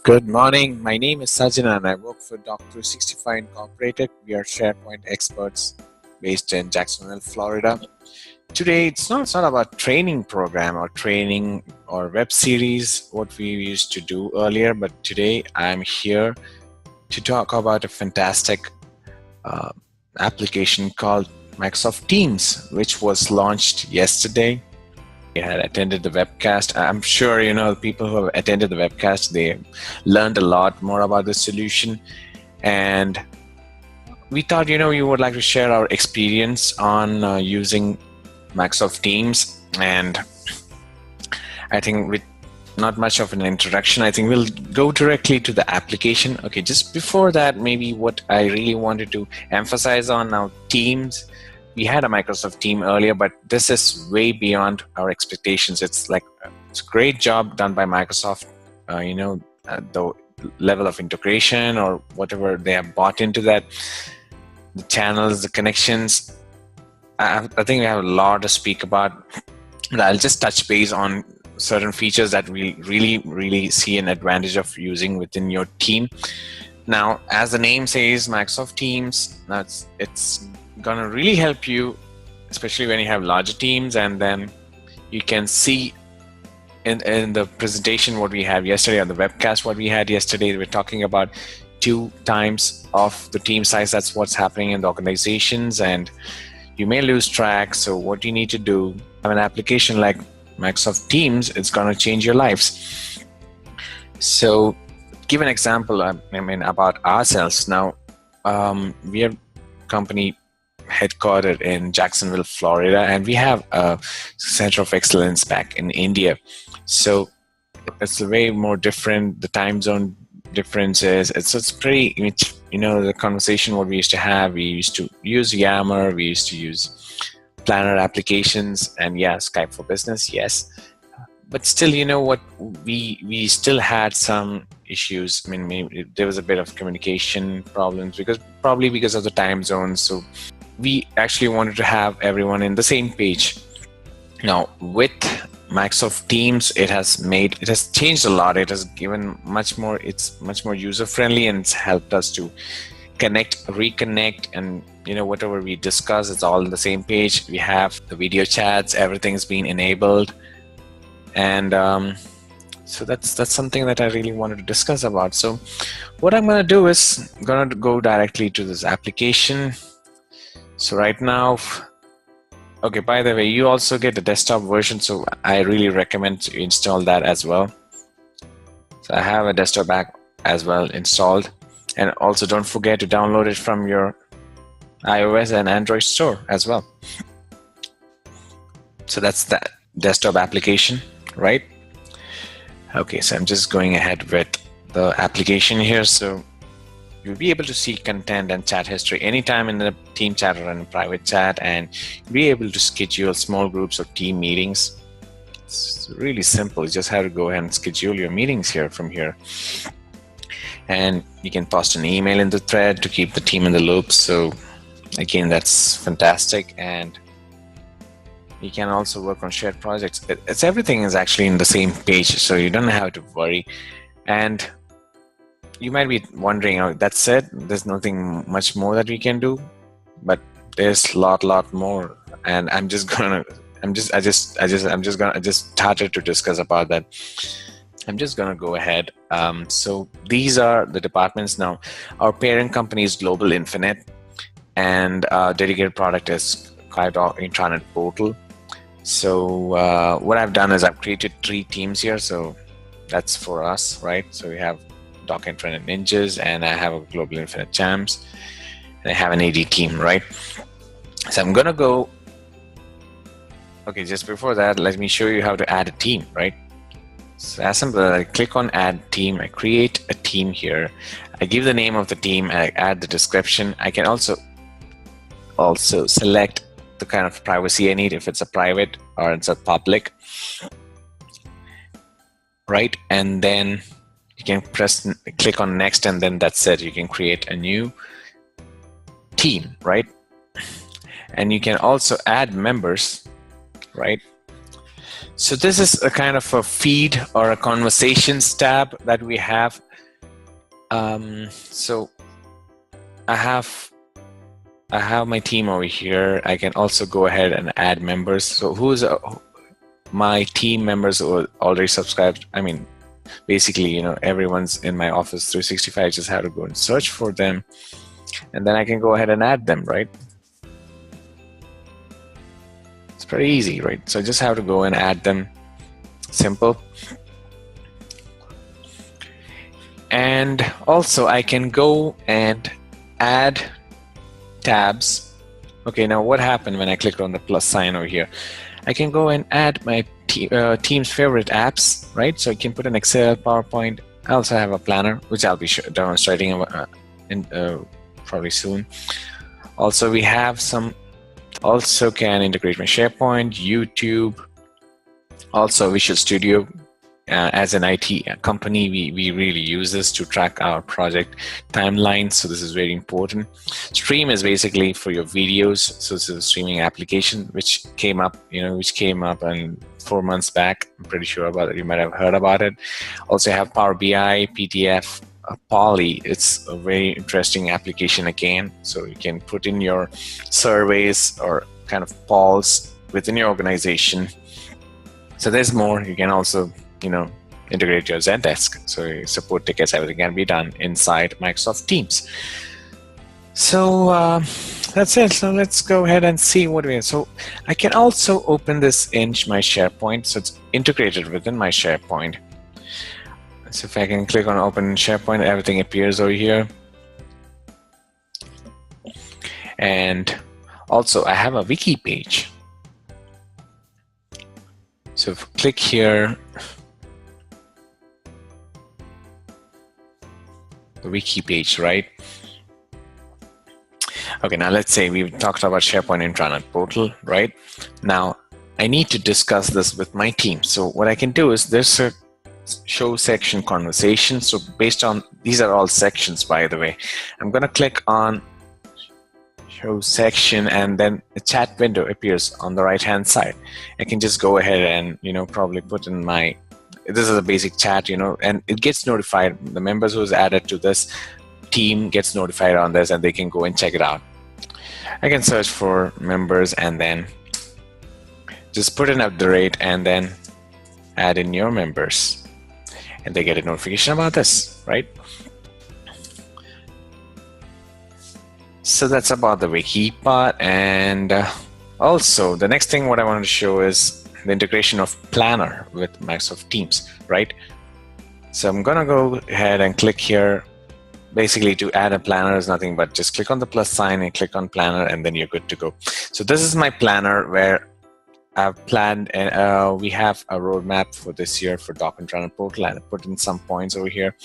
Good morning. My name is Sajjan and I work for O365 Incorporated. We are SharePoint experts based in Jacksonville, Florida. Today, it's not about training program or training or web series, what we used to do earlier, but today I'm here to talk about a fantastic application called Microsoft Teams, which was launched yesterday. I had attended the webcast. I'm sure the people who have attended the webcast, they learned a lot more about the solution, and we thought you would like to share our experience on using Microsoft Teams. And I think with not much of an introduction, I think we'll go directly to the application. Okay, just before that, maybe what I really wanted to emphasize on now, Teams. We had a Microsoft team earlier, but this is way beyond our expectations. It's a great job done by Microsoft. The level of integration or whatever they have bought into that, the channels, the connections. I think we have a lot to speak about. But I'll just touch base on certain features that we really see an advantage of using within your team. Now, as the name says, Microsoft Teams, it's gonna really help you, especially when you have larger teams. And then you can see in the presentation what we have yesterday, on the webcast what we had yesterday, we're talking about 2 times of the team size. That's what's happening in the organizations, and you may lose track. So what you need to do, have an application like Microsoft Teams, it's gonna change your lives. So give an example about ourselves. Now, we are a company headquartered in Jacksonville, Florida, and we have a center of excellence back in India. So it's a way more different, the time zone differences. It's pretty, the conversation what we used to have, we used to use Yammer, we used to use planner applications, and yeah, Skype for Business, yes. But still, what we still had some issues. Maybe there was a bit of communication problems probably because of the time zones. So we actually wanted to have everyone in the same page. Now with Microsoft Teams, it has changed a lot. It has given it's much more user friendly, and it's helped us to reconnect, and whatever we discuss, it's all on the same page. We have the video chats, everything's been enabled. And so that's something that I really wanted to discuss about. So what I'm going to do is I'm going to go directly to this application. So right now, okay, by the way, you also get the desktop version, so I really recommend you install that as well. So I have a desktop app as well installed, and also don't forget to download it from your iOS and Android store as well. So that's the desktop application, right? Okay, so I'm just going ahead with the application here. So you'll be able to see content and chat history anytime in the team chat or in a private chat, and you'll be able to schedule small groups or team meetings. It's really simple. You just have to go ahead and schedule your meetings here from here. And you can post an email in the thread to keep the team in the loop. So again, that's fantastic. And you can also work on shared projects. Everything is actually in the same page, so you don't have to worry. And you might be wondering, that's it, there's nothing much more that we can do, but there's a lot more. And I just started to discuss about that. I'm just gonna go ahead. So these are the departments. Now, our parent company is Global Infonet, and our dedicated product is Cloud Intranet Portal. So what I've done is I've created 3 teams here. So that's for us, right? So we have Doc Intranet Ninjas, and I have a Global Infonet Champs, and I have an AD team, right? So I'm gonna go. Okay, just before that, let me show you how to add a team, right? So as simple as I click on Add Team, I create a team here. I give the name of the team, and I add the description. I can also select the kind of privacy I need, if it's a private or it's a public, right? And then you can click on next, and then that's it. You can create a new team, right? And you can also add members, right? So this is a kind of a feed or a conversations tab that we have. So I have my team over here. I can also go ahead and add members. So who's my team members who are already subscribed? I mean, basically, everyone's in my Office 365. I just have to go and search for them, and then I can go ahead and add them, right? It's pretty easy, right? So I just have to go and add them. Simple. And also I can go and add tabs. Okay, now what happened when I click on the plus sign over here? I can go and add my team's favorite apps, right? So I can put an Excel, PowerPoint. I also have a planner, which I'll be demonstrating probably soon. Also, we have some. Also, can integrate my SharePoint, YouTube, also Visual Studio. As an IT company, we really use this to track our project timelines. So this is very important. Stream is basically for your videos. So this is a streaming application which came up, and 4 months back. I'm pretty sure about it. You might have heard about it. Also have Power BI, PDF, Poly. It's a very interesting application again. So you can put in your surveys or kind of polls within your organization. So there's more. You can also integrate your Zendesk. So your support tickets, everything can be done inside Microsoft Teams. So that's it. So let's go ahead and see what we have. So I can also open this in my SharePoint. So it's integrated within my SharePoint. So if I can click on open SharePoint, everything appears over here. And also I have a wiki page. So if I click here, the wiki page, right? Okay, now let's say we've talked about SharePoint intranet portal, right? Now I need to discuss this with my team. So what I can do is there's a show section conversation. So based on, these are all sections, by the way. I'm going to click on show section, and then a chat window appears on the right hand side. I can just go ahead and probably put in my, this is a basic chat, and it gets notified. The members who's added to this team gets notified on this, and they can go and check it out. I can search for members and then just put in the rate and then add in your members, and they get a notification about this, right? So that's about the wiki part. And also the next thing what I wanted to show is the integration of Planner with Microsoft Teams, right? So I'm gonna go ahead and click here. Basically, to add a planner is nothing but just click on the plus sign and click on Planner, and then you're good to go. So this is my planner where I've planned, and we have a roadmap for this year for Doc Intranet Portal, and I put in some points over here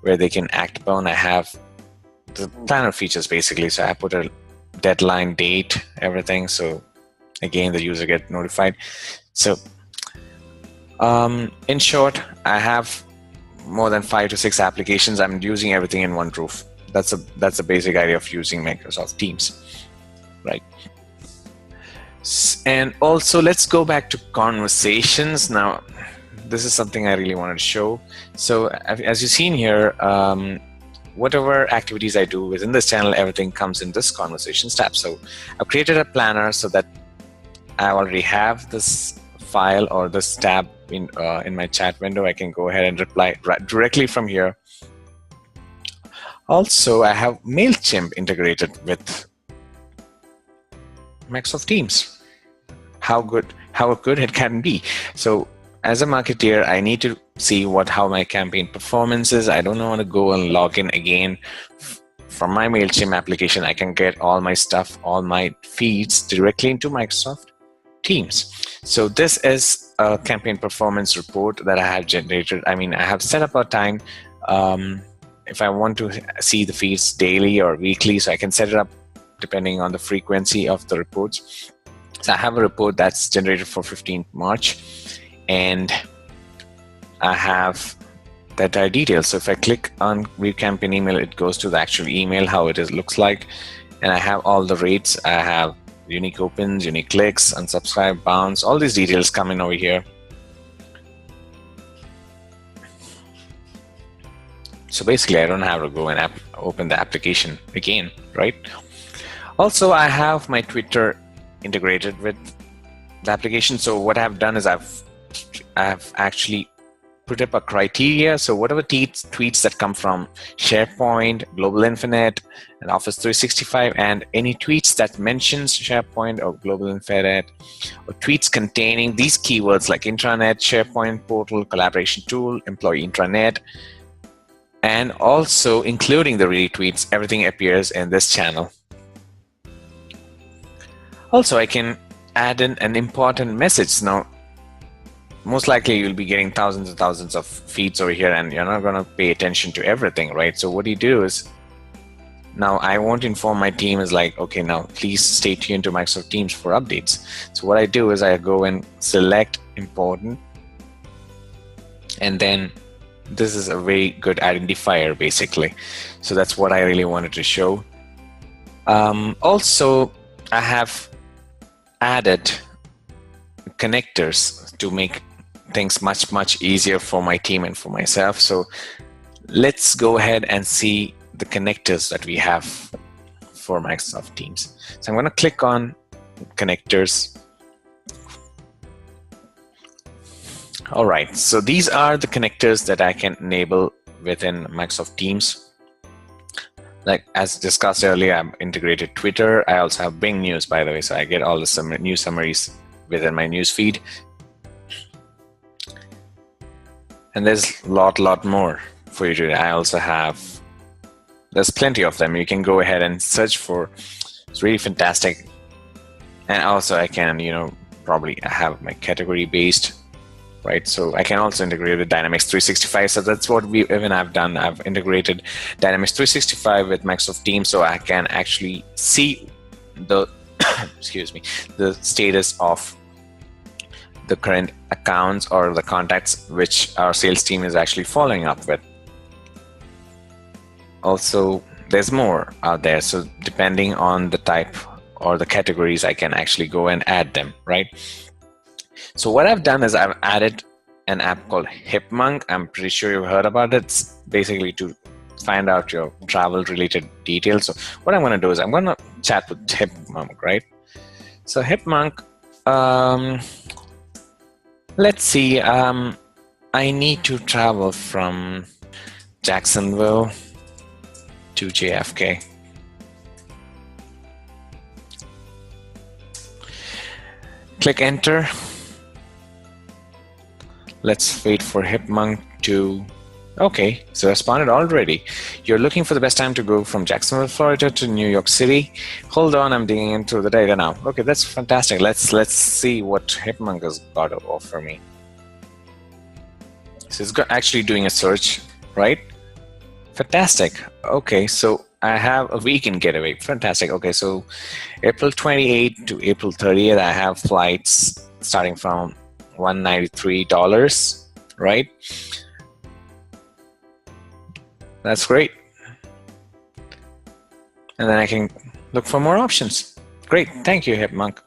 where they can act upon. I have the planner features basically. So I put a deadline, date, everything. So again, the user get notified. So in short, I have more than 5 to 6 applications. I'm using everything in one roof. That's a basic idea of using Microsoft Teams, right? And also let's go back to conversations. Now, this is something I really wanted to show. So as you've seen here, whatever activities I do within this channel, everything comes in this conversations tab. So I've created a planner so that I already have this file or this tab in my chat window. I can go ahead and reply directly from here. Also, I have MailChimp integrated with Microsoft Teams. How good it can be. So as a marketeer, I need to see how my campaign performance is. I don't want to go and log in again. From my MailChimp application, I can get all my stuff, all my feeds directly into Microsoft Teams. So this is a campaign performance report that I have generated. I mean, I have set up a time if I want to see the feeds daily or weekly, so I can set it up depending on the frequency of the reports. So I have a report that's generated for 15th March, and I have that details. So if I click on view campaign email, it goes to the actual email, how it looks like, and I have all the rates. I have unique opens, unique clicks, unsubscribe, bounce, all these details come in over here. So basically, I don't have to go and open the application again, right? Also, I have my Twitter integrated with the application. So what I've done is I've actually put up a criteria. So whatever tweets that come from SharePoint, Global Infonet, and Office 365, and any tweets that mentions SharePoint or Global Infonet, or tweets containing these keywords like intranet, SharePoint portal, collaboration tool, employee intranet, and also including the retweets, everything appears in this channel. Also, I can add in an important message. Now, most likely you'll be getting thousands and thousands of feeds over here, and you're not going to pay attention to everything, right? So what you do is, now I want to inform my team is like, okay, now please stay tuned to Microsoft Teams for updates. So what I do is I go and select important, and then this is a very good identifier basically. So that's what I really wanted to show. Also, I have added connectors to make things much easier for my team and for myself. So let's go ahead and see the connectors that we have for Microsoft Teams. So I'm going to click on connectors. All right, so these are the connectors that I can enable within Microsoft Teams. Like as discussed earlier, I've integrated Twitter. I also have Bing News, by the way, so I get all the news summaries within my news feed. And there's a lot more for you to do. I also have, there's plenty of them. You can go ahead and search for. It's really fantastic. And also I can, probably have my category based, right? So I can also integrate with Dynamics 365. So that's what I've done. I've integrated Dynamics 365 with Microsoft Teams, so I can actually see the excuse me, the status of the current accounts or the contacts which our sales team is actually following up with. Also, there's more out there. So depending on the type or the categories, I can actually go and add them, right? So what I've done is I've added an app called Hipmunk. I'm pretty sure you've heard about it. It's basically to find out your travel related details. So what I'm going to do is I'm going to chat with Hipmunk, right? So Hipmunk, let's see, I need to travel from Jacksonville to JFK. Click enter. Let's wait for Hipmunk to, okay, so responded already. You're looking for the best time to go from Jacksonville, Florida to New York City. Hold on, I'm digging into the data now. Okay, that's fantastic. Let's see what Hipmunk has got to offer me. So it's actually doing a search, right? Fantastic. Okay, so I have a weekend getaway. Fantastic. Okay, so April 28th to April 30th, I have flights starting from $193, right? That's great. And then I can look for more options. Great, thank you, Hipmunk.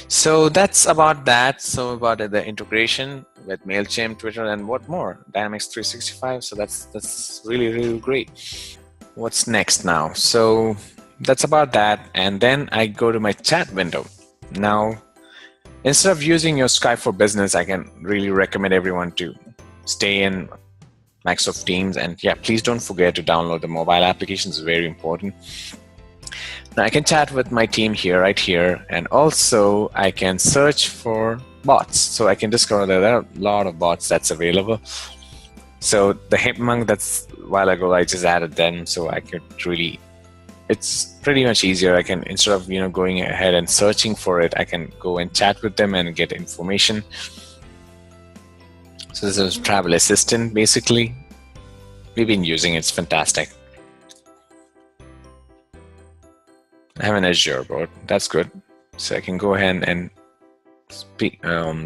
So that's about that. So about the integration with MailChimp, Twitter, and what more? Dynamics 365. So that's really great. What's next now? So that's about that. And then I go to my chat window. Now, instead of using your Skype for Business, I can really recommend everyone to stay in Microsoft Teams. And yeah, please don't forget to download the mobile application. It's very important. Now I can chat with my team here, right here. And also I can search for bots. So I can discover that there are a lot of bots that's available. So the Hipmunk, that's a while ago, I just added them. So I could really, it's pretty much easier. I can, instead of going ahead and searching for it, I can go and chat with them and get information. So this is Travel Assistant, basically. We've been using it. It's fantastic. I have an Azure board. That's good. So I can go ahead and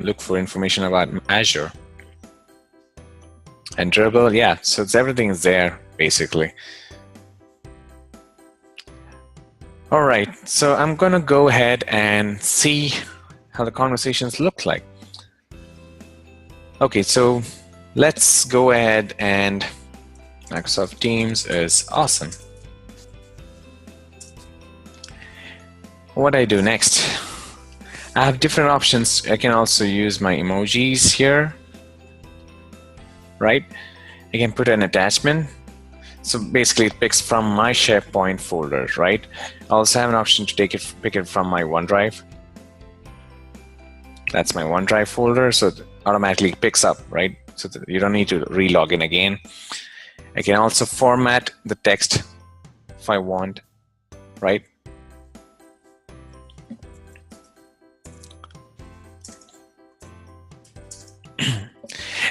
look for information about Azure. And Dribble, yeah. So it's, everything is there, basically. All right, so I'm gonna go ahead and see how the conversations look like. Okay, so let's go ahead and Microsoft Teams is awesome. What I do next? I have different options. I can also use my emojis here, right? I can put an attachment. So basically it picks from my SharePoint folder, right? I also have an option to pick it from my OneDrive. That's my OneDrive folder, so it automatically picks up, right? So that you don't need to re-log in again. I can also format the text if I want, right?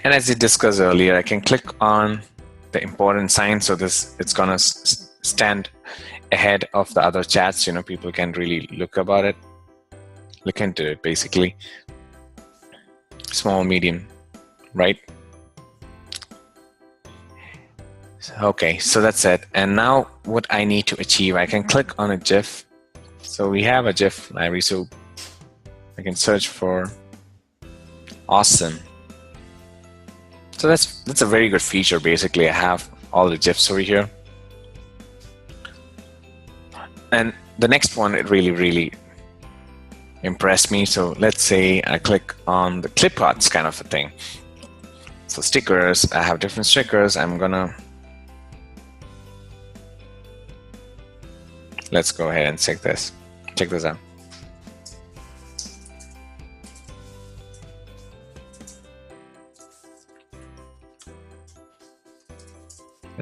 And as we discussed earlier, I can click on the important sign, so it's gonna stand ahead of the other chats. You know, people can really look into it basically. Small, medium, right? Okay, so that's it. And now what I need to achieve, I can click on a GIF. So we have a GIF library, so I can search for awesome. So that's a very good feature. Basically, I have all the GIFs over here. And the next one, it really impressed me. So let's say I click on the clip arts kind of a thing. So stickers, I have different stickers. Let's go ahead and check this out.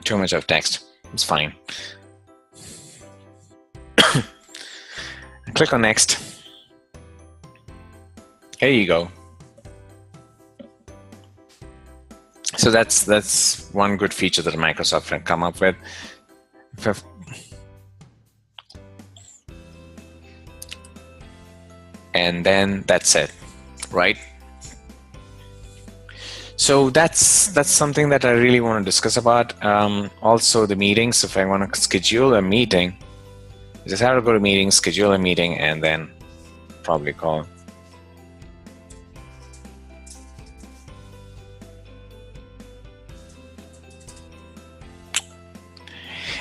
Too much of text, it's fine. Click on next. There you go. So that's one good feature that Microsoft can come up with. And then that's it, right? So that's something that I really want to discuss about. Also the meetings, if I want to schedule a meeting, I just have to go to meetings, schedule a meeting, and then probably call.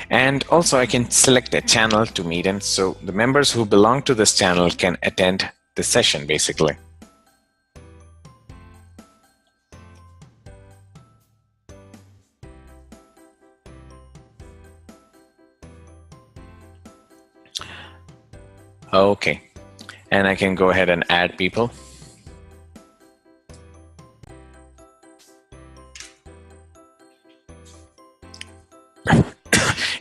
And also I can select a channel to meet in. So the members who belong to this channel can attend the session basically. Okay, and I can go ahead and add people.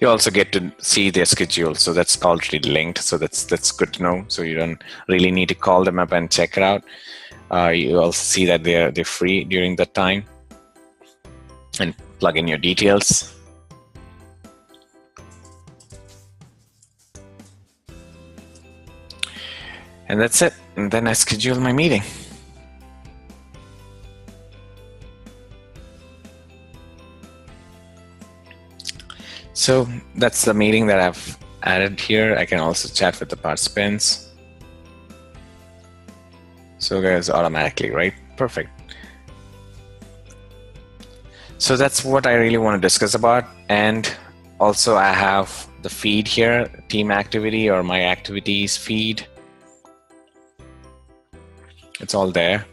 You also get to see their schedule, so that's already linked. So that's good to know. So you don't really need to call them up and check it out. You also see that they're free during that time, and plug in your details. And that's it. And then I schedule my meeting. So that's the meeting that I've added here. I can also chat with the participants. So guys, automatically, right? Perfect. So that's what I really want to discuss about. And also I have the feed here, team activity or my activities feed. It's all there.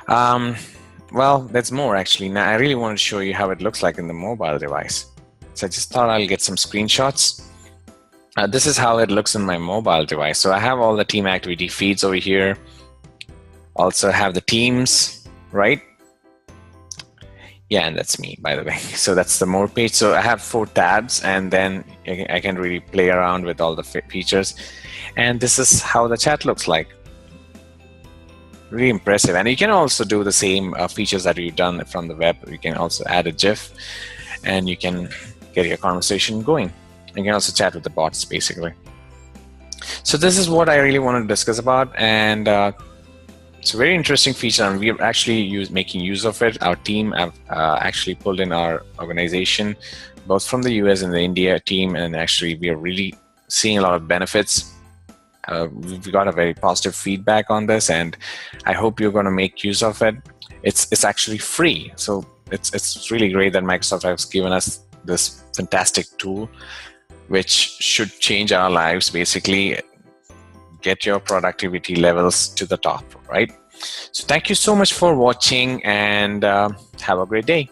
Well, there's more actually. Now I really want to show you how it looks like in the mobile device. So I just thought I'll get some screenshots. This is how it looks in my mobile device. So I have all the team activity feeds over here. Also have the teams, right? Yeah, and that's me, by the way. So that's the more page. So I have 4 tabs, and then I can really play around with all the features. And this is how the chat looks like. Really impressive. And you can also do the same features that you've done from the web. You can also add a GIF, and you can get your conversation going. You can also chat with the bots, basically. So this is what I really want to discuss about, and it's a very interesting feature, and we're actually making use of it. Our team have actually pulled in our organization, both from the US and the India team, and actually we are really seeing a lot of benefits. We've got a very positive feedback on this, and I hope you're going to make use of it. It's actually free, so it's really great that Microsoft has given us this fantastic tool, which should change our lives, basically get your productivity levels to the top, right? So thank you so much for watching, and have a great day.